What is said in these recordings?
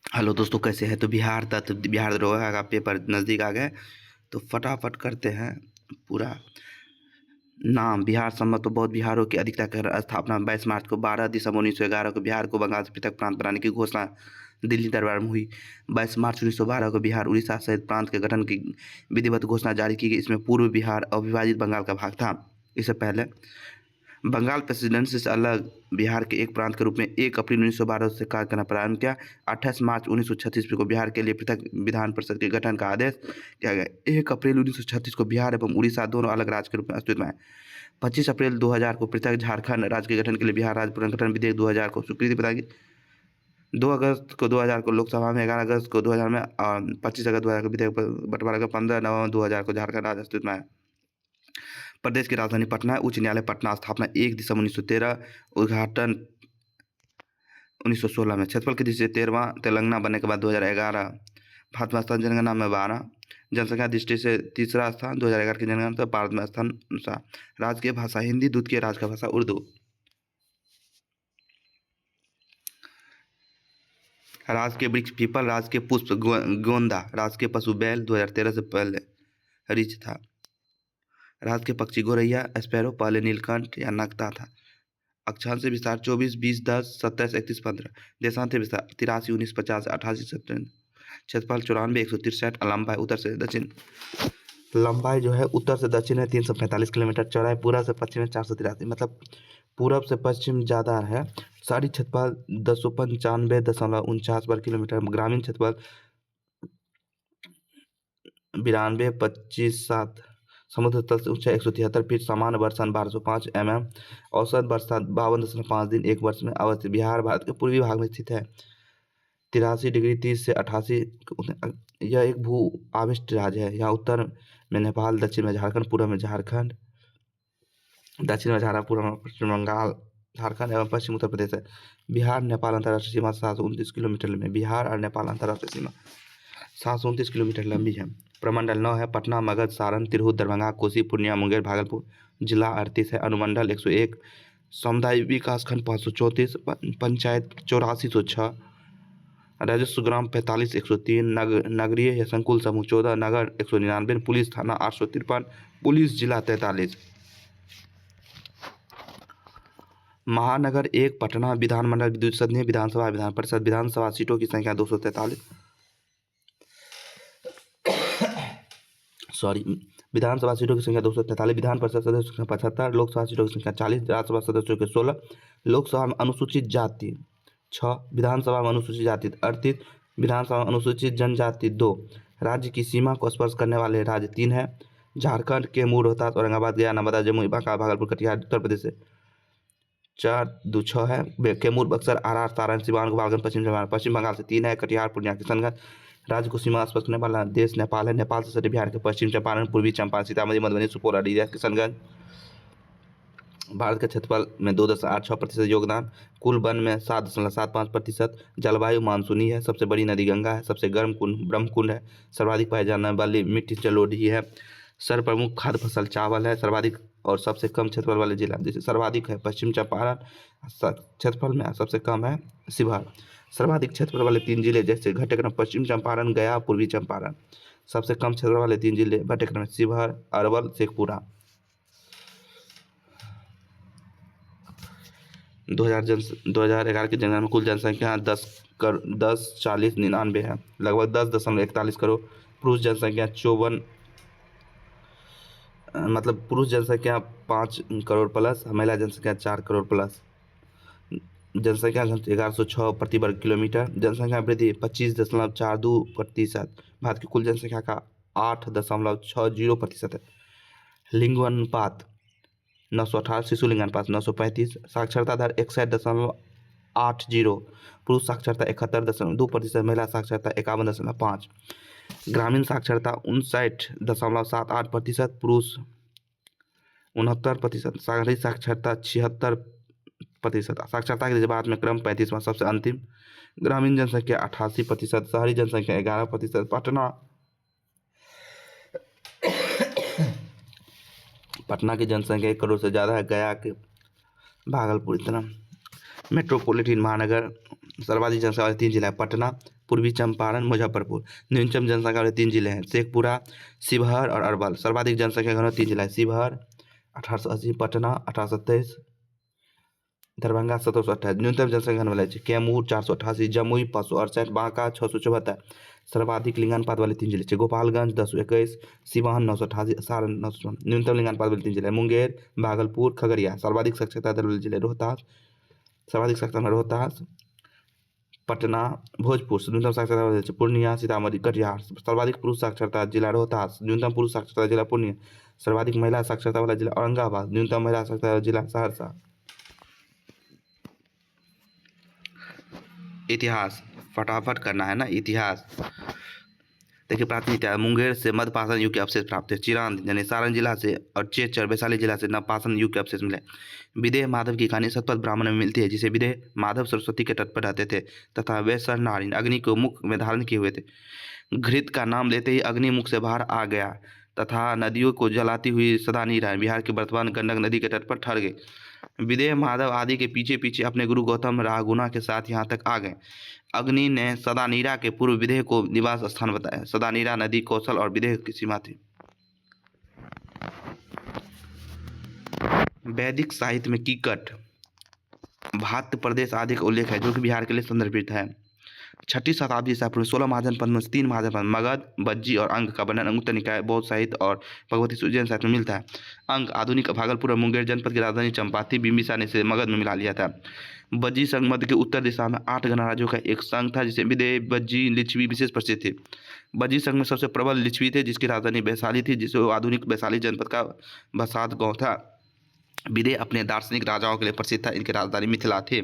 Hello दोस्तों, कैसे हैं? तो बिहार था, तो बिहार दरोगा का पेपर नज़दीक आ गए, तो फटाफट करते हैं पूरा नाम। बिहार संबंध तो बहुत बिहारों की अधिकता कर स्थापना 22 मार्च को 12 दिसंबर 1911 को बिहार को बंगाल से पृथक प्रांत बनाने की घोषणा दिल्ली दरबार में हुई। 22 मार्च 1912 को बिहार उड़ीसा सहित प्रांत के गठन की विधिवत घोषणा जारी की गई। इसमें पूर्व बिहार अविभाजित बंगाल का भाग था। इससे पहले बंगाल प्रेसिडेंसी से अलग बिहार के एक प्रांत के रूप में 1 अप्रैल 1912 से कार्य करना प्रारंभ किया। 28 मार्च 1936 को बिहार के लिए पृथक विधान परिषद के गठन का आदेश किया गया। 1 अप्रैल 1936 को बिहार एवं उड़ीसा दोनों अलग राज्य के रूप में अस्तित्व में आए। 25 अप्रैल 2000 को पृथक झारखंड राज्य के गठन के लिए बिहार राज्य पुनर्गठन विधेयक 2000 को स्वीकृति प्रदान की। 2 अगस्त को 2000 को लोकसभा में, 11 अगस्त को 2000 में और 25 अगस्त 2000 को विधेयक बंटवारा कर 15 नवंबर 2000 को झारखंड राज्य अस्तित्व में आया। प्रदेश की राजधानी पटना है। उच्च न्यायालय पटना, स्थापना 1 दिसंबर 1913, उद्घाटन 1916 में। क्षेत्रफल की दृष्टि से 13वां, तेलंगाना बनने के बाद 2011। भारत स्थान जनगणना में 12, जनसंख्या दृष्टि से तीसरा स्थान 2011 की जनगणना में। भारत में स्थान अनुसार राजकीय भाषा हिंदी, द्वितीय राजकीय भाषा उर्दू। राजकीय वृक्ष पीपल, राजकीय पुष्प गोंदा, राजकीय पशु बैल 2013 से पहले रिच था। राजकीय पक्षी गोरैया, स्पैरो, पहले नीलकंठ या नकता था। अक्षांश विस्तार 24, 20, 10, 27, 31, 15। देशांतर विस्तार 83, 19, 50, 88, 57। क्षेत्रफल 94, 163। लंबाई उत्तर से दक्षिण, लंबाई जो है उत्तर से दक्षिण है 345 किलोमीटर। चौड़ाई पूरब से पश्चिम है 483, मतलब पूरब से पश्चिम ज़्यादा है। शहरी क्षेत्रफल 295.49 वर्ग किलोमीटर। ग्रामीण क्षेत्रफल 92.25 समुद्र तल से ऊंचाई 173 फीट। सामान्य वर्षा 1205 mm। औसत वर्षा 52.5 दिन एक वर्ष में अवस्थित। बिहार भारत के पूर्वी भाग में स्थित है। 83° 30 से 88। यह एक भू आविष्ट राज्य है। यहाँ उत्तर में नेपाल, दक्षिण में झारखंड, पूर्व में झारखंड, दक्षिण में झारखंड, पूर्व में पश्चिम बंगाल, झारखंड एवं पश्चिम उत्तर प्रदेश है। बिहार नेपाल अंतर्राष्ट्रीय सीमा 729 किलोमीटर में। बिहार और नेपाल अंतर्राष्ट्रीय सीमा 729 किलोमीटर लंबी है। प्रमंडल 9 है। पटना, मगध, सारण, तिरहुत, दरभंगा, कोसी, पूर्णिया, मुंगेर, भागलपुर। जिला 38 है। अनुमंडल 101। समुदाय विकास खंड 534। पंचायत 8406। राजस्व ग्राम 45 103। नगरीय या संकुल समूह 14। नगर 199। पुलिस थाना 853। पुलिस जिला 43। महानगर 1 पटना। विधानमंडल द्विसदनीय विधानसभा, विधान परिषद। विधानसभा सीटों की संख्या 243। विधानसभा सीटों की संख्या 243। विधान परिषद सदस्यों की संख्या 75। लोकसभा सीटों की संख्या 40। राज्यसभा सदस्यों के 16। लोकसभा में अनुसूचित जाति 6। विधानसभा में अनुसूचित जाति 38। विधानसभा में अनुसूचित जनजाति 2। राज्य की सीमा को स्पर्श करने वाले राज्य 3 है। झारखंड के कैमूर, रोहतास, औरंगाबाद, गया, नवादा, जमुई, बांका, भागलपुर, कटिहार। उत्तर प्रदेश से 4, 2, 6 है। कैमूर, बक्सर, आरा, सारण, सिवान, गोपालगंज, पश्चिम चंपारण। पश्चिम बंगाल से 3 है। कटिहार, पूर्णिया, किशनगंज। राज्य को सीमा स्पर्श करने वाला देश नेपाल है। नेपाल से सटे बिहार के पश्चिम चंपारण, पूर्वी चंपारण, सीतामढ़ी, मधुबनी, सुपौल, अररिया, किशनगंज। भारत के क्षेत्रफल में 2.86% योगदान। कुल वन में 7.75%। जलवायु मानसूनी है। सबसे बड़ी नदी गंगा है। सबसे गर्म कुंड ब्रह्मकुंड है। सर्वाधिक पाए जाने वाली मिट्टी जलोढ़ी है। सर्वप्रमुख खाद्य फसल चावल है। सर्वाधिक और सबसे कम क्षेत्रफल वाले जिला, जैसे सर्वाधिक है पश्चिम चंपारण, क्षेत्रफल में सबसे कम है शिवहर। सर्वाधिक क्षेत्रफल वाले 3 जिले जैसे घटेक्रम पश्चिम चंपारण, गया, पूर्वी चंपारण। सबसे कम क्षेत्रफल वाले 3 जिले घटेक्रम शिवहर, अरवल, शेखपुरा। 2011 की जनगणना में कुल जनसंख्या 10,40,99 है, लगभग 10.41 करोड़। पुरुष जनसंख्या 54, मतलब पुरुष जनसंख्या 5 करोड़ प्लस, महिला जनसंख्या 4 करोड़ प्लस। जनसंख्या घनत्व 1106 प्रति वर्ग किलोमीटर। जनसंख्या वृद्धि 25.42%। भारत की कुल जनसंख्या का 8.60% है। लिंग अनुपात 918। शिशु लिंग अनुपात 935। साक्षरता दर 61.80। पुरुष साक्षरता 71.2%। महिला साक्षरता 51.5। ग्रामीण साक्षरता 59.78%। पुरुष 69%। शहरी साक्षरता 76%। साक्षरता के बाद में क्रम 35वां सबसे अंतिम। ग्रामीण जनसंख्या 88%। शहरी जनसंख्या 11%। पटना की जनसंख्या 1 करोड़ से ज़्यादा है। गया के, भागलपुर इतना। मेट्रोपॉलिटन महानगर सर्वाधिक जनसंख्या वाले 3 जिला है पटना, पूर्वी चंपारण, मुजफ्फरपुर। न्यूनतम जनसंख्या वाले 3 जिले हैं शेखपुरा, शिवहर और अरवल। सर्वाधिक जनसंख्या वाले 3 जिला है शिवहर 1880, पटना 1823, दरभंगा 1728। न्यूनतम जनसंख्या वाले कैमूर 488, जमुई 568, बांका 674। सर्वाधिक लिंगानुपात वाले 3 जिले गोपालगंज 1021, सिवान 988, सारण 900। न्यूनतम लिंगानुपात वाले 3 जिले मुंगेर, भागलपुर, खगड़िया। सर्वाधिक साक्षरता दर वाले जिले रोहतास, सर्वाधिक साक्षरता रोहतास, पटना, भोजपुर। न्यूनतम साक्षरता वाले जिले पूर्णिया, सीतामढ़ी, कटिहार। सर्वाधिक पुरुष साक्षरता जिला रोहतास, न्यूनतम पुरुष साक्षरता जिला पूर्णिया। सर्वाधिक महिला साक्षरता वाला जिला औरंगाबाद, न्यूनतम महिला साक्षरता वाला जिला सहरसा। इतिहास फटाफट करना है ना। इतिहास देखिए, प्राचीन इतिहास मुंगेर से मध्यपाषाण युग के अवशेष प्राप्त है। चिरांद यानी सारण जिला से और चेचर वैशाली जिला से नवपाषाण युग के अवशेष मिले। विदेह माधव की कहानी सतपथ ब्राह्मण में मिलती है, जिसे विदेह माधव सरस्वती के तट पर रहते थे तथा वे सरनारायण अग्नि को मुख में धारण किए हुए थे। घृत का नाम लेते ही अग्नि मुख से बाहर आ गया तथा नदियों को जलाती हुई सदा नीरा बिहार के वर्तमान गंडक नदी के तट पर ठहर गए। विदेह माधव आदि के पीछे पीछे अपने गुरु गौतम राहगुना के साथ यहाँ तक आ गए। अग्नि ने सदानीरा के पूर्व विदेह को निवास स्थान बताया। सदानीरा नदी कौशल और विदेह की सीमा थी। वैदिक साहित्य में कीकट, भात प्रदेश आदि का उल्लेख है, जो कि बिहार के लिए संदर्भित है। 6ठी शताब्दी ईसा पूर्व 16 महाजनपद में 3 महाजनपद मगध, बज्जी और अंग का वर्णन अंगुत्तर निकाय, बौद्ध साहित्य और भगवती सुजैन साहित्य में मिलता है। अंग आधुनिक भागलपुर और मुंगेर जनपद की राजधानी चंपा थी। बिंबिसार ने इसे मगध में मिला लिया था। बज्जी संघ मध्य के उत्तर दिशा में 8 गणराज्यों का एक संघ था, जिसे विदेह, बज्जी, लिच्छवी विशेष प्रसिद्ध थे। बज्जी संघ में सबसे प्रबल लिच्छवी थे, जिसकी राजधानी वैशाली थी, जिसे आधुनिक वैशाली जनपद का बसात गांव था। विदेह अपने दार्शनिक राजाओं के लिए प्रसिद्ध था। इनकी राजधानी मिथिला थी।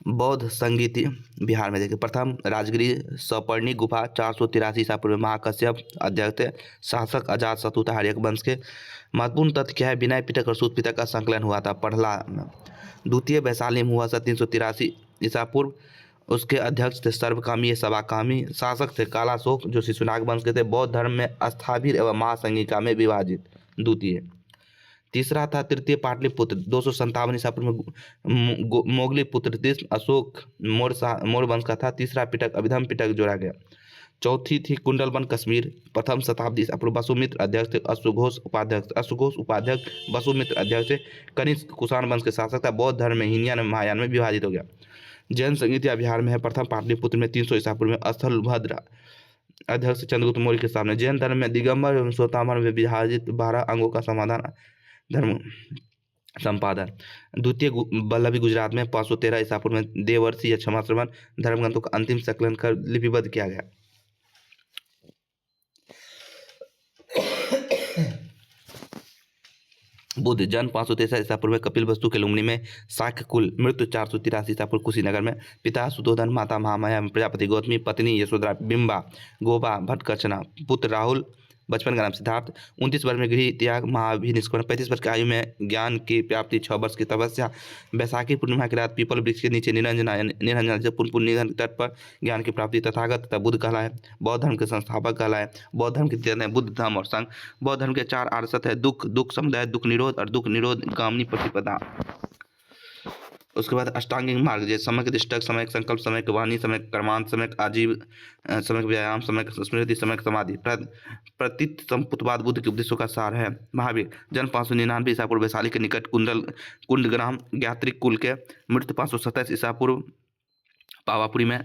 बौद्ध संगीति बिहार में देखिए, प्रथम राजगिरी सौपर्णी गुफा 483 ईसा पूर्व में महाकश्यप अध्यक्ष थे। शासक अजात शत्रु था हर्यक वंश के। महत्वपूर्ण तथ्य क्या है, विनय पिटक और सूत पिटक का संकलन हुआ था पढ़ला में। द्वितीय वैशाली में हुआ था 383 ईसा पूर्व। उसके अध्यक्ष थे सर्वकामी सभाकामी। शासक थे कालाशोक, जो शिशुनाग वंश के थे। बौद्ध धर्म में अस्थाभिर एवं महासंगिका में विभाजित। द्वितीय। तीसरा था तृतीय पाटलिपुत्र 257 ईसा पूर्व में मोगली पुत्र तीस अशोक मौर्य वंश का था। तीसरा पिटक अभिधम पिटक जोड़ा गया। चौथी थी कुंडलवन कश्मीर, प्रथम शताब्दी ईसा पूर्व। वसुमित्र अध्यक्ष थे। अश्वघोष उपाध्यक्ष वसुमित्र अध्यक्ष थे। कनिष्क कुषाण वंश के शासक था। बौद्ध धर्म में हीनयान में महायान में विभाजित हो गया। जैन संगीत बिहार में है। प्रथम पाटलिपुत्र में 300 ईसा पूर्व में स्थलभद्र अध्यक्ष चंद्रगुप्त मौर्य के सामने। जैन धर्म में दिगंबर एवं श्वेतांबर में विभाजित 12 अंगों का समाधान धर्म संपादन। द्वितीय वल्लभी गुजरात में 513 ईसा पूर्व में देवर्षि या क्षमाश्रवण धर्मग्रंथों का अंतिम संकलन कर लिपिबद्ध किया गया। बुद्ध जन्म 563 ईसा पूर्व में कपिल वस्तु के लुम्बिनी में। शाक्य कुल, मृत्यु 483 ईसा पूर्व कुशीनगर में। पिता सुधोधन, माता महामाया, प्रजापति गौतमी, पत्नी यशोधरा, बिंबा, गोपा, भट्टकर्चना, पुत्र राहुल, बचपन का नाम सिद्धार्थ। 29 वर्ष में गृह त्याग, महाभिनिष्करण। 35 वर्ष की आयु में ज्ञान की प्राप्ति, 6 वर्ष की तपस्या। बैसाखी पूर्णिमा की रात पीपल वृक्ष के नीचे निरंजना से पुण्य तट पर ज्ञान की प्राप्ति। तथागत तथा बुद्ध कहलाए। बौद्ध धर्म के संस्थापक कहलाए। बौद्ध धर्म के 3 हैं, बुद्ध धर्म और संघ। बौद्ध धर्म के 4 आर्षत है, दुख समुदाय, दुख निरोध और दुख निरोध गामिनी प्रतिपदा। उसके बाद अष्टांगिक मार्ग, जैसे समयक दृष्टक, समयक संकल्प, समयक वाणी, समयक कर्मांत, समयक आजीव, समयक व्यायाम, समयक स्मृति, समयक समाधि। प्रतीत संपुतवाद बुद्ध के उपदेशों का सार है। महावीर जन्म 599 ईसा पूर्व वैशाली के निकट कुंडग्राम ज्ञात्रिक कुल के। मृत्यु 527 ईसा पूर्व पावापुरी में।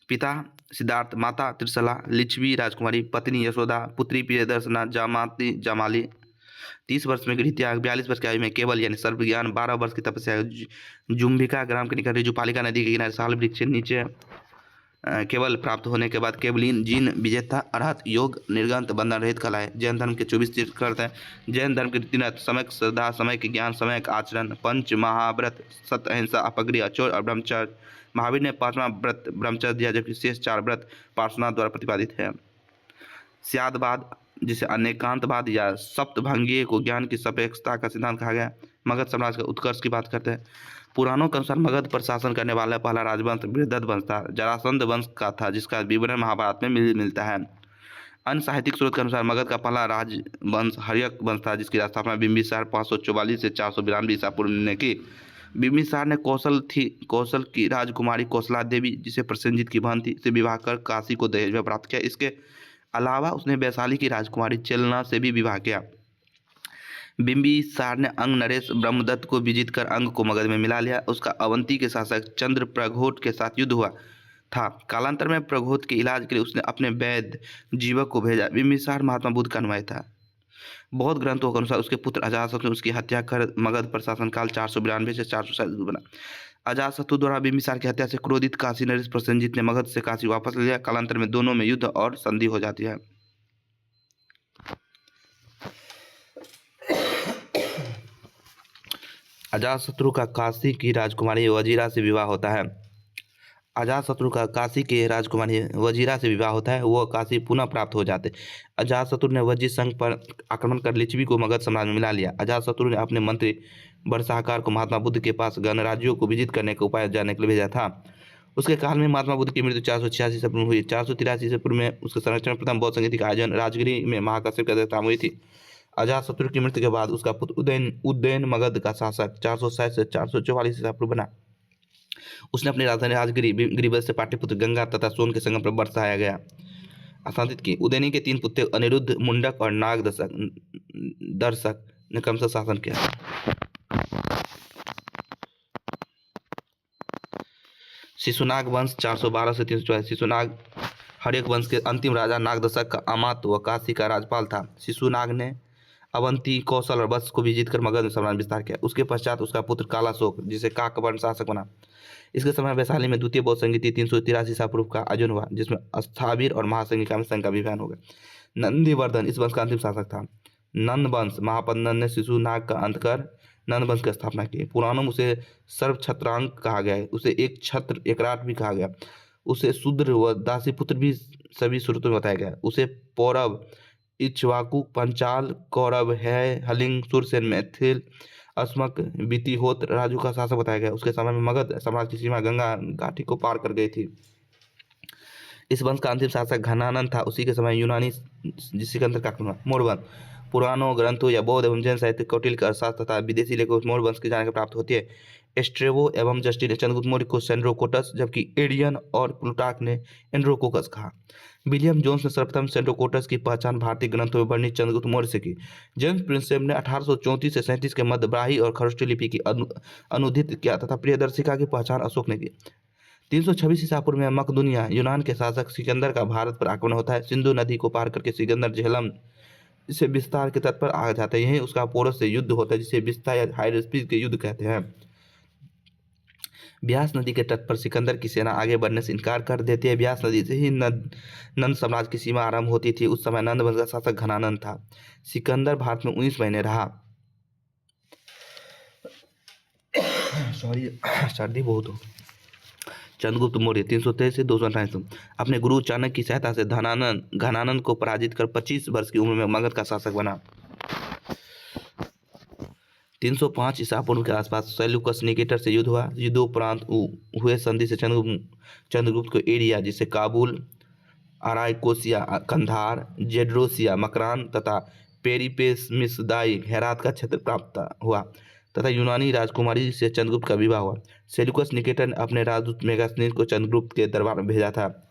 पिता सिद्धार्थ, माता त्रिशला, लिच्छवी राजकुमारी, पत्नी यशोदा, पुत्री प्रियदर्शना, जामाली। 30 वर्ष में गृह त्याग, 42 वर्ष की आयु में केवल यानी सर्व ज्ञान, 12 वर्ष की तपस्या। जुम्बिका ग्राम के निकट जुपालिका नदी के किनारे साल वृक्ष नीचे केवल प्राप्त होने के बाद केवलीन जीन विजेता अरहत योग निर्गंत बंधन रहित कहलाए। जैन धर्म के 24 तीर्थंकर हैं। जैन धर्म के 3 समय श्रद्धा, समय के ज्ञान, समय का आचरण। पंच महाव्रत, सत्य, अहिंसा, अपग्रह, अचोर और ब्रह्मचर्य। महावीर ने 5वां व्रत ब्रह्मचर्य दिया, जबकि शेष 4 व्रत पार्श्वनाथ द्वारा प्रतिपादित है। स्यादवाद, जिसे अनेकांतवाद या सप्तभंगीय को ज्ञान की सापेक्षता का सिद्धांत कहा गया। मगध साम्राज्य का उत्कर्ष की बात करते हैं। पुराणों के अनुसार मगध पर शासन करने वाला पहला राजवंश बृहद्रथ वंश था। जरासंध वंश का था, जिसका विवरण महाभारत में मिलता है। अन्य साहित्यिक स्रोत के अनुसार मगध का पहला राजवंश हर्यक वंश था, जिसकी स्थापना बिंबिसार 544 से 492 ईसा पूर्व ने की। बिंबिसार ने कौशल की राजकुमारी कौशला देवी, जिसे प्रसेनजीत की बहन थी, से विवाह कर काशी को दहेज में प्राप्त किया। इसके अलावा उसने वैशाली की राजकुमारी चेलना से भी विवाह किया। बिंबिसार ने अंग नरेश ब्रह्मदत्त को विजित कर अंग को मगध में मिला लिया। उसका अवंती के शासक चंद्र प्रघोट के साथ युद्ध हुआ था। कालांतर में प्रघोट के इलाज के लिए उसने अपने वैद्य जीवक को भेजा। बिंबिसार महात्मा बुद्ध का अनुयायी था। बहुत ग्रंथों के अनुसार उसके पुत्र अजातशत्रु ने उसकी हत्या कर मगध पर शासनकाल 492 से 447 बना। अजातशत्रु द्वारा बिंबिसार की हत्या से क्रोधित काशी नरेश प्रसेनजीत ने मगध से काशी वापस ले लिया। कालांतर में दोनों में युद्ध और संधि हो जाती है। अजातशत्रु का काशी की राजकुमारी वजीरा से विवाह होता है। अजातशत्रु का काशी के राजकुमारी वजीरा से विवाह होता है। वह काशी पुनः प्राप्त हो जाते। अजातशत्रु ने वजी संघ पर आक्रमण कर लिच्छवी को मगध साम्राज्य में मिला लिया। अजातशत्रु ने अपने मंत्री बर्षाकार को महात्मा बुद्ध के पास गणराज्यों को विजित करने का उपाय जानने के लिए भेजा था। उसके काल में महात्मा बुद्ध की मृत्यु 486 ईसा पूर्व हुई। 483 ईसा पूर्व में उसके संरक्षण प्रथम बौद्ध संगीत का आयोजन राजगिरी में महाकाश्यप की अध्यक्षता में हुई थी। अजातशत्रु की मृत्यु के बाद उसका पुत्र उदयन मगध का शासक 460 से 444 ईसा पूर्व बना। उसने अपनी राजधानी राजगिरी गिरिवत से पाटलिपुत्र गंगा तथा सोन के संगम पर बरसाया गया शासित की। उदयनी के 3 पुत्र अनिरुद्ध, मुंडक और नाग दर्शक ने क्रमशः शासन किया। शिशुनाग वंश 412 से 344। शिशुनाग हर्यक वंश के अंतिम राजा नागदशक का अमात्य व काशी का राज्यपाल था। शिशुनाग ने अवंती, कौशल और वत्स को भी जीतकर मगध में साम्राज्य विस्तार किया। उसके पश्चात उसका पुत्र कालाशोक, जिसे काकवर्ण शासक बना। इसके समय वैशाली में द्वितीय बौद्ध संगीति 383 ईसा पूर्व का आयोजन हुआ, जिसमें स्थावीर और महासंगिका में संघ का अभियान हो गया। नंदीवर्धन इस वंश का अंतिम शासक था। नंद वंश महापद्नंद ने शिशुनाग का अंत कर नंद वंश की स्थापना की। पुराणों में उसे सर्वछत्रांग कहा गया है। उसे एक छत्र एकराट भी कहा गया। उसे शूद्र व दासी पुत्र भी सभी स्रोतों में बताया गया। उसे पौरव, इक्ष्वाकु, पंचाल, कौरव, है, हलिंग, सुरसेन, मैथिल, अस्मक, बीतिहोत्र राजू का शासक बताया गया। उसके समय में मगध साम्राज्य की सीमा गंगा घाटी को पार कर गई थी। इस वंश का अंतिम शासक घनानंद था। उसी के समय यूनानी सिकंदर का आक्रमण। मौर्य वंश पुराणों, ग्रंथों या बौद्ध एवं जैन साहित्य, कौटिल्य के अर्थशास्त्र तथा विदेशी लेखों मौर्य वंश की जानकारी प्राप्त होती है। एस्ट्रेबो एवं जस्टिन ने चंद्रगुप्त मौर्य को सेंड्रोकोटस, जबकि एडियन और प्लूटार्क ने एंड्रोकोकस कहा। विलियम जोन्स ने सर्वप्रथम सेंड्रोकोटस की पहचान भारतीय ग्रंथों में वर्णित चंद्रगुप्त मौर्य से की। जेम्स प्रिंसेप ने 1834 से 37 के मध्य ब्राही और खरोष्टी लिपि की अनुदित किया तथा प्रियदर्शिका की पहचान अशोक ने की। 326 ईसा पूर्व में मकदुनिया यूनान के शासक सिकंदर का भारत पर आक्रमण होता है। सिंधु नदी को पार करके सिकंदर झेलम से विस्तार के तट पर आ जाता है। यहीं उसका पोरस से युद्ध होता है, जिसे विस्तार या हाइडेस्पिस के युद्ध कहते हैं। ब्यास नदी के तट पर सिकंदर की सेना आगे बढ़ने से इनकार कर देती है। ब्यास नदी से ही नंद साम्राज्य की सीमा आरंभ होती थी। उस समय नंद वंश का शासक घनानंद था। सिकंदर भारत में 19 महीने रहा। सॉरी, सर्दी बहुत हो। चंद्रगुप्त मौर्य 323 से 228 अपने गुरु चाणक्य की सहायता से घनानंद को पराजित कर 25 वर्ष की उम्र में मगध का शासक बना। 305 ईसा पूर्व के आसपास सेल्यूकस निकेटर से युद्ध हुआ। युद्धोपरांत हुए संधि से चंद्रगुप्त को एरिया, जिसे काबुल, अराइकोसिया, कंधार, जेड्रोसिया, मकरान तथा पेरिपेसमिसदाई, हेरात का क्षेत्र प्राप्त हुआ तथा यूनानी राजकुमारी से चंद्रगुप्त का विवाह हुआ। सेल्यूकस निकेटर ने अपने राजदूत मेगास्थनीज को चंद्रगुप्त के दरबार में भेजा था।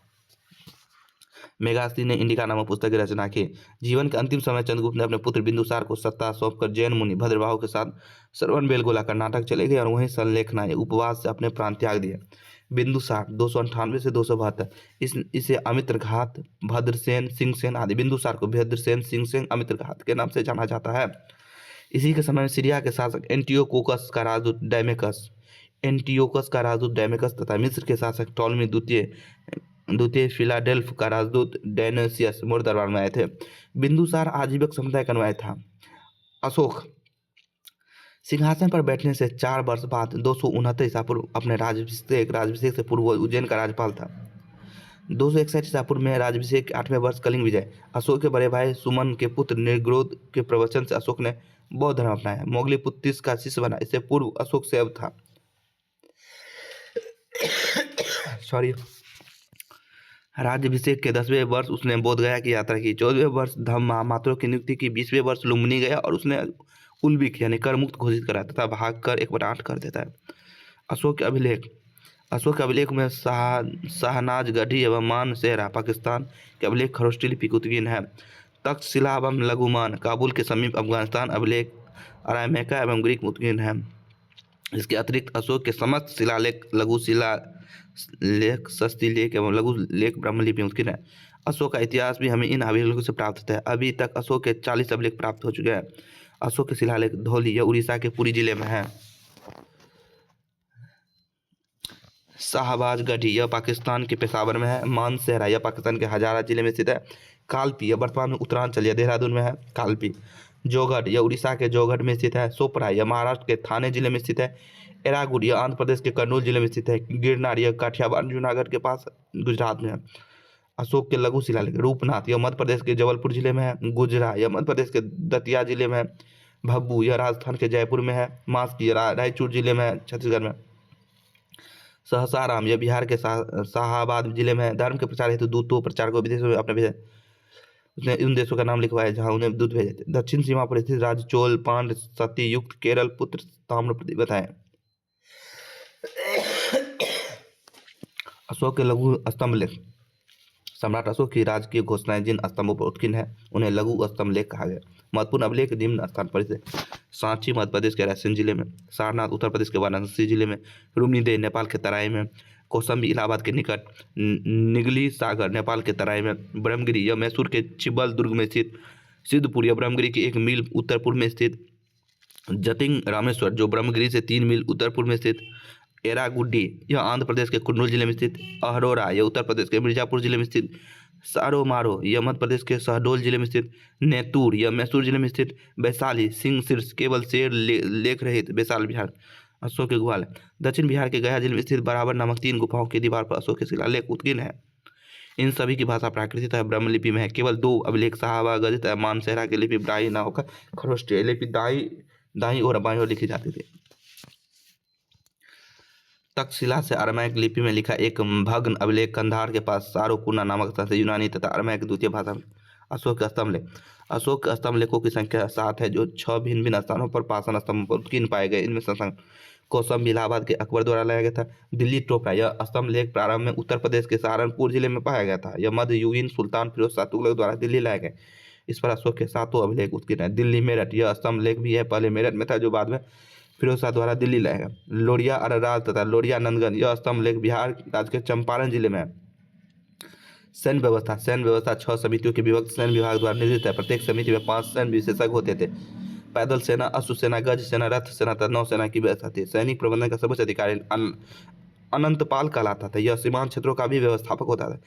मेगास्थनी ने इंडिका नामक पुस्तक की रचना की। जीवन के अंतिम समय चंद्रगुप्त ने अपने पुत्र बिंदुसार को सत्ता सौंपकर जैन मुनि भद्रबाहु के साथ श्रवणबेलगोला कर्नाटक चले गए और वहीं संलेखना या उपवास से अपने प्राण त्याग दिए। बिंदुसार 298 से 272 इसे अमित्रघात, भद्रसेन, सिंहसेन आदि। बिंदुसार को भद्रसेन, सिंहसेन, अमित्रघात के नाम से जाना जाता है। इसी के समय में सीरिया के शासक एंटियोकोकस का राजदूत डायमेकस तथा मिस्र के शासक टॉलमी द्वितीय फिलाडेल्फ का राजदूत डायनोसियस मौर्य दरबार में आए थे। बिंदुसार आजीवक समुदाय का अनुयायी था। अशोक सिंहासन पर बैठने से 4 वर्ष बाद 269 ईसा पूर्व अपने राज्याभिषेक से पूर्व उज्जैन का राज्यपाल था। 261 ईसा पूर्व में राज्याभिषेक के 8वें वर्ष कलिंग विजय। अशोक के बड़े भाई सुमन के पुत्र निर्ग्रोध के प्रवचन से अशोक ने बौद्ध धर्म अपनाया। मोगलीपुत्र का शिष्य बना। इससे पूर्व अशोक शैव था। सॉरी। राज्याभिषेक के 10वें वर्ष उसने बोधगया की यात्रा की। 14वें वर्ष धम्म महामात्रों की नियुक्ति की। 20वें वर्ष लुम्बिनी गया और उसने उल्बिक यानी कर मुक्त घोषित करा तथा भाग कर 1/8 कर देता है। अशोक के अभिलेख। अशोक के अभिलेख में शाहनाज गढ़ी एवं मान सेहरा पाकिस्तान के अभिलेख खरोष्टी लिपि उत्कीर्ण है। तक्षशिला एवं लघुमान काबुल के समीप अफगानिस्तान अभिलेख अरामेका एवं ग्रीक उत्कीर्ण है। इसके अतिरिक्त अशोक के समस्त शिलालेख लघु शिलालेख सस्तिलेख एवं लघु लेख ब्रह्मलिपि उत्कीर्ण है। अशोक का इतिहास भी हमें इन अभिलेखों से प्राप्त होता है। अभी तक अशोक के 40 अभिलेख प्राप्त हो चुके हैं। अशोक के शिलालेख धौली यह उड़ीसा के पुरी जिले में है। शाहबाज गढ़ी यह पाकिस्तान के पेशावर में है। मानसेहरा यह पाकिस्तान के हजारा जिले में स्थित है। कालपी यह वर्तमान में उत्तरांचल या देहरादून में है। कालपी जोगढ़ यह उड़ीसा के जोगढ़ में स्थित है। सोपरा यह महाराष्ट्र के थाने जिले में स्थित है। एरागुड़ यह आंध्र प्रदेश के कर्नूल जिले में स्थित है। गिरनार यह काठियावाड़ जूनागढ़ के पास गुजरात में है। अशोक के लघु शिलालेख। रूपनाथ यह मध्य प्रदेश के जबलपुर जिले में है। गुजरा यह मध्य प्रदेश के दतिया जिले में है। भब्बू यह राजस्थान के जयपुर में है। मास्की यह रायचूर जिले में है छत्तीसगढ़ में। सहसाराम यह बिहार के शाहाबाद जिले में है। धर्म के प्रचार हेतु दूतों प्रचारकों विदेशों में अपने भेजे। उसने उन देशों का नाम लिखवाया जहां उन्हें दूत भेजे थे। दक्षिण सीमा पर स्थित राज्य चोल पांड्य सती युक्त केरल पुत्र ताम्रप्रति बताएं। अशोक के लघु स्तंभ लेख। सम्राट अशोक की राजकीय घोषणाएं जिन स्तंभों पर उत्कीर्ण है उन्हें लघु स्तंभ लेख कहा गया। महत्वपूर्ण अभिलेख निम्न स्थान पर स्थित। सांची मध्य प्रदेश के रायसेन जिले में। सारनाथ उत्तर प्रदेश के वाराणसी जिले में। रुक्मीदेह नेपाल के तराई में। कौशाम्बी इलाहाबाद के निकट। निगली सागर नेपाल के तराई में। ब्रह्मगिरी यह मैसूर के चिब्बल दुर्ग में स्थित। सिद्धपुर यह ब्रह्मगिरी के 1 मील उत्तर पूर्व में स्थित। जतिंग रामेश्वर जो ब्रह्मगिरी से 3 मील उत्तर पूर्व में स्थित। एरागुड्डी यह आंध्र प्रदेश के कुर्नूल जिले में स्थित। अहरोरा यह उत्तर प्रदेश के मिर्जापुर जिले में स्थित। सारोमारो यह मध्य प्रदेश के शहडोल जिले में स्थित। नेतूर यह मैसूर जिले में स्थित। वैशाली सिंह शीर्ष केवल शेर लेख रहित वैशाल बिहार। अशोक के गुहाल। दक्षिण बिहार के गया जिले में स्थित बराबर नामक 3 गुफाओं की दीवार पर अशोक के शिलालेख उत्कीर्ण है। इन सभी की भाषा प्राकृतिक है ब्रह्मलिपि में है। केवल 2 अभिलेख शाहबाज गढ़ी तथा मानसेहरा की लिपि ब्राह्मी न होकर खरोष्टी लिपि दाई और बाईं ओर लिखी जाती थी। तक्षशिला से अरामैक लिपि में लिखा एक भग्न अभिलेख कंधार के पास सारोकुना नामक स्थान से यूनानी तथा अरामैक द्वितीय भाषा में। अशोक के स्तंभ लेख। अशोक के स्तंभ लेखों की संख्या 7 है जो 6 भिन्न भिन्न स्थानों पर पाषाण स्तंभ पर उत्कीर्ण पाए गए। इनमें कौशाम्बी इलाहाबाद के अकबर द्वारा लाया गया था। दिल्ली टोपरा यह स्तंभ लेख प्रारंभ में उत्तर प्रदेश के सहारनपुर जिले में पाया गया था। यह मध्ययुगीन सुल्तान फिरोज शाह तुगलक द्वारा दिल्ली लाया गया। इस पर अशोक के 7 अभिलेख उत्कीर्ण है। दिल्ली मेरठ यह स्तंभ लेख भी है। पहले मेरठ में था जो बाद में फिरोज शाह द्वारा दिल्ली लाया गया। लोरिया अरराज तथा लोरिया नंदगंज यह स्तंभ लेख बिहार राज्य के चंपारण जिले में है। सैन्य व्यवस्था। सैन्य व्यवस्था 6 समितियों के विभक्त सैन्य विभाग द्वारा निर्मित है। प्रत्येक समिति में 5 सैन्य विशेषज्ञ होते थे। पैदल सेना, अश्व सेना, गज सेना, रथ सेना तथा नौसेना की व्यवस्था थी। सैनिक प्रबंधन का सर्वोच्च अधिकारी अनंतपाल कहलाता था। यह सीमांत क्षेत्रों का भी व्यवस्थापक होता था।